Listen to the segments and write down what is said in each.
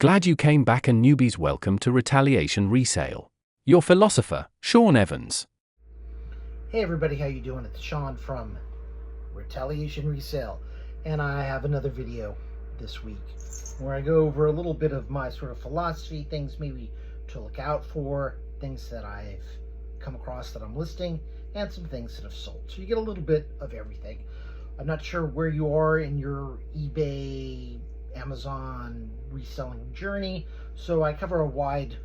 Glad you came back and newbies welcome to Retaliation Resale. Your philosopher, Sean Evans. Hey everybody, how you doing? It's Sean from Retaliation Resale, and I have another video this week where I go over a little bit of my sort of philosophy, things maybe to look out for, things that I've come across that I'm listing, and some things that have sold. So you get a little bit of everything. I'm not sure where you are in your eBay, Amazon reselling journey, so I cover a wide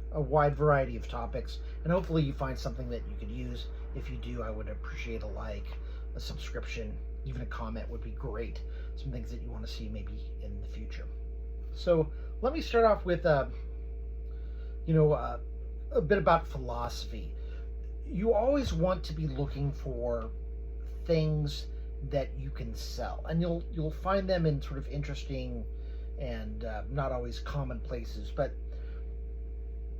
variety of topics, and hopefully you find something that you could use. If you do, I would appreciate a like, a subscription, even a comment would be great. Some things that you want to see maybe in the future. So let me start off with a bit about philosophy. You always want to be looking for things that you can sell, and you'll find them in sort of interesting and not always common places. But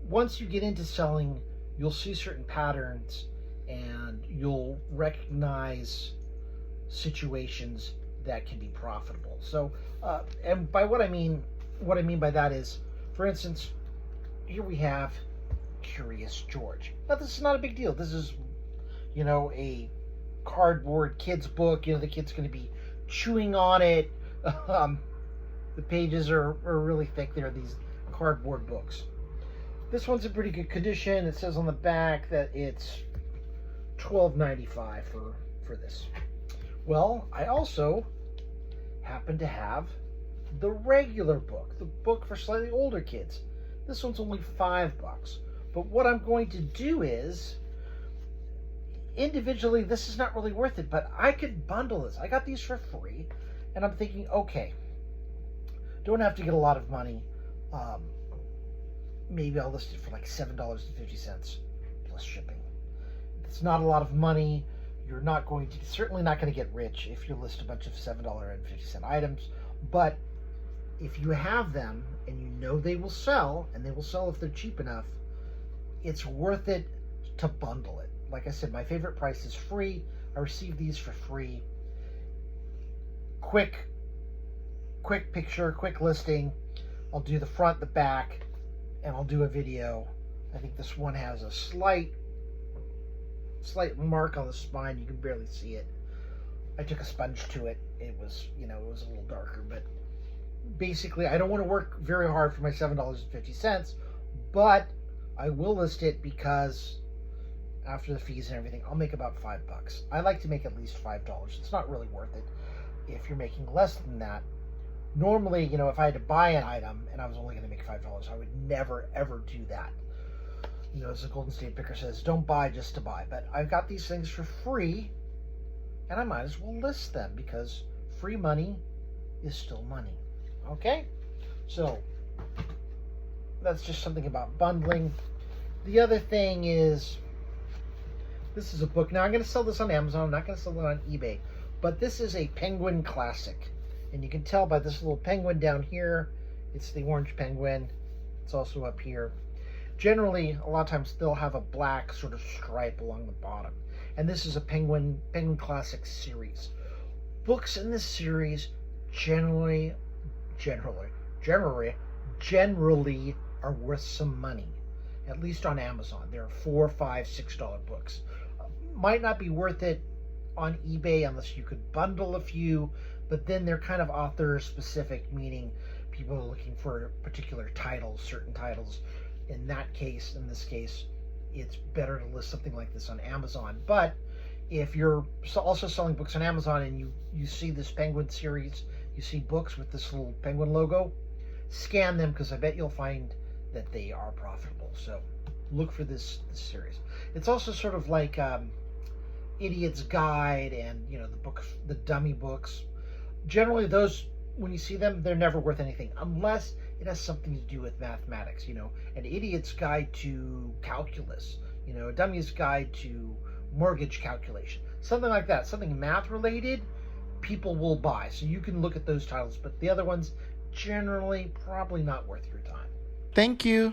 once you get into selling, you'll see certain patterns and you'll recognize situations that can be profitable. So and by what I mean by that is, for instance, here we have Curious George. Now this is not a big deal. This is a cardboard kids book. The kid's going to be chewing on it. The pages are really thick. They're these cardboard books. This one's in pretty good condition. It says on the back that it's $12.95 for this. Well, I also happen to have the regular book, the book for slightly older kids. This one's only $5. But what I'm going to do is, individually, this is not really worth it, but I could bundle this. I got these for free, and I'm thinking, okay, don't have to get a lot of money. Maybe I'll list it for like $7.50 plus shipping. It's not a lot of money. You're certainly not going to get rich if you list a bunch of $7.50 items. But if you have them and you know they will sell, and they will sell if they're cheap enough, it's worth it to bundle it. Like I said, my favorite price is free. I received these for free. Quick picture, quick listing. I'll do the front, the back, and I'll do a video. I think this one has a slight mark on the spine. You can barely see it. I took a sponge to it. It was a little darker, but basically I don't want to work very hard for my $7.50, but I will list it because after the fees and everything, I'll make about $5. I like to make at least $5. It's not really worth it if you're making less than that. Normally, if I had to buy an item and I was only going to make $5, I would never, ever do that. As the Golden State Picker says, don't buy just to buy. But I've got these things for free, and I might as well list them because free money is still money. Okay? So, that's just something about bundling. The other thing is, this is a book. Now, I'm going to sell this on Amazon. I'm not going to sell it on eBay. But this is a Penguin classic. And you can tell by this little penguin down here, it's the orange penguin. It's also up here. Generally, a lot of times they'll have a black sort of stripe along the bottom. And this is a Penguin Classic series. Books in this series generally are worth some money, at least on Amazon. There are $4, $5, $6 books. Might not be worth it on eBay unless you could bundle a few, but then they're kind of author specific, meaning people are looking for particular titles, certain titles. In this case, it's better to list something like this on Amazon. But if you're also selling books on Amazon and you see this Penguin series, you see books with this little penguin logo, scan them because I bet you'll find that they are profitable. So look for this series. It's also sort of like Idiot's Guide and the dummy books. Generally, those, when you see them, they're never worth anything unless it has something to do with mathematics. An Idiot's Guide to Calculus, a Dummy's Guide to Mortgage Calculation, something like that, something math related, people will buy. So you can look at those titles, but the other ones, generally, probably not worth your time. Thank you.